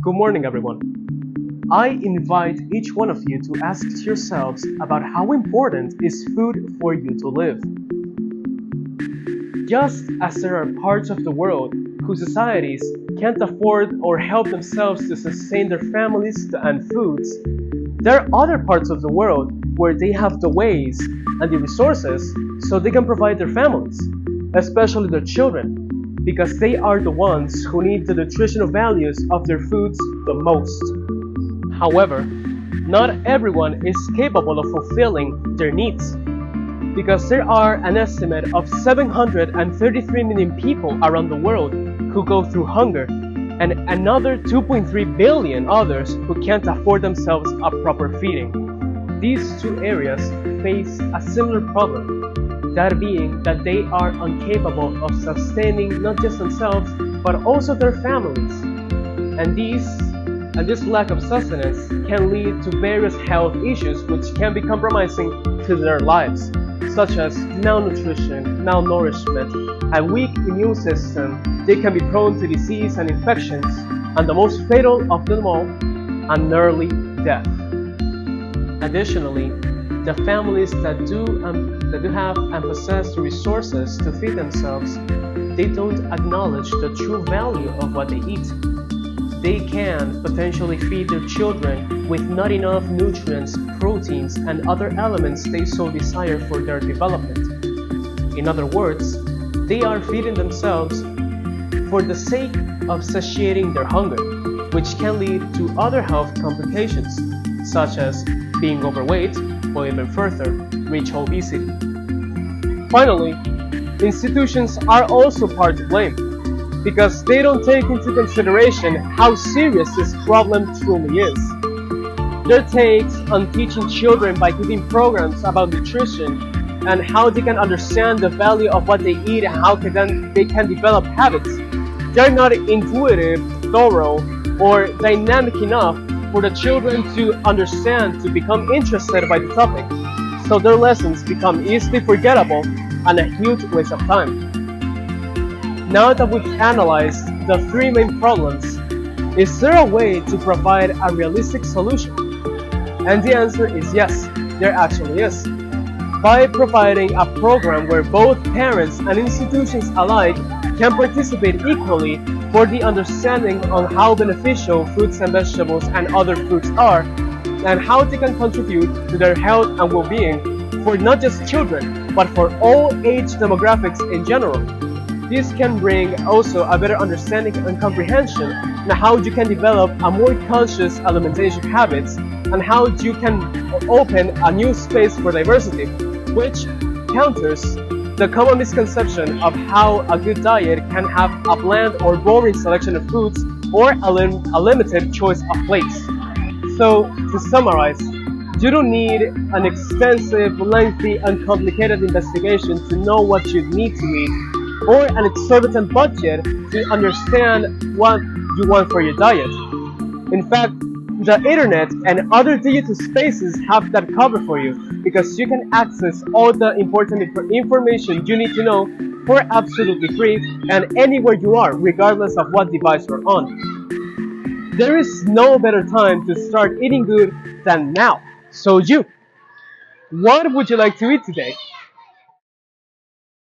Good morning, everyone. I invite each one of you to ask yourselves about how important is food for you to live. Just as there are parts of the world whose societies can't afford or help themselves to sustain their families and foods, there are other parts of the world where they have the ways and the resources so they can provide their families, especially their children, because they are the ones who need the nutritional values of their foods the most. However, not everyone is capable of fulfilling their needs, because there are an estimate of 733 million people around the world who go through hunger, and another 2.3 billion others who can't afford themselves a proper feeding. These two areas face a similar problem, that being that they are incapable of sustaining not just themselves, but also their families. And this lack of sustenance can lead to various health issues which can be compromising to their lives, such as malnutrition, malnourishment, a weak immune system. They can be prone to disease and infections, and the most fatal of them all, an early death. Additionally, the families that do have and possess the resources to feed themselves, they don't acknowledge the true value of what they eat. They can potentially feed their children with not enough nutrients, proteins, and other elements they so desire for their development. In other words, they are feeding themselves for the sake of satiating their hunger, which can lead to other health complications, such as being overweight, or even further, reach obesity. Finally, institutions are also part to blame, because they don't take into consideration how serious this problem truly is. Their takes on teaching children by giving programs about nutrition and how they can understand the value of what they eat and how they can develop habits, they're not intuitive, thorough, or dynamic enough for the children to understand, to become interested by the topic. So their lessons become easily forgettable and a huge waste of time. Now that we've analyzed the three main problems, is there a way to provide a realistic solution? And the answer is yes, there actually is. By providing a program where both parents and institutions alike can participate equally for the understanding on how beneficial fruits and vegetables and other fruits are, and how they can contribute to their health and well-being for not just children, but for all age demographics in general. This can bring also a better understanding and comprehension on how you can develop a more conscious alimentation habits and how you can open a new space for diversity, which counters the common misconception of how a good diet can have a bland or boring selection of foods or a limited choice of plates. So, to summarize, you don't need an extensive, lengthy, and complicated investigation to know what you need to eat, or an exorbitant budget to understand what you want for your diet. In fact, the internet and other digital spaces have that covered for you, because you can access all the important information you need to know for absolutely free and anywhere you are, regardless of what device you're on. There is no better time to start eating good than now. So what would you like to eat today?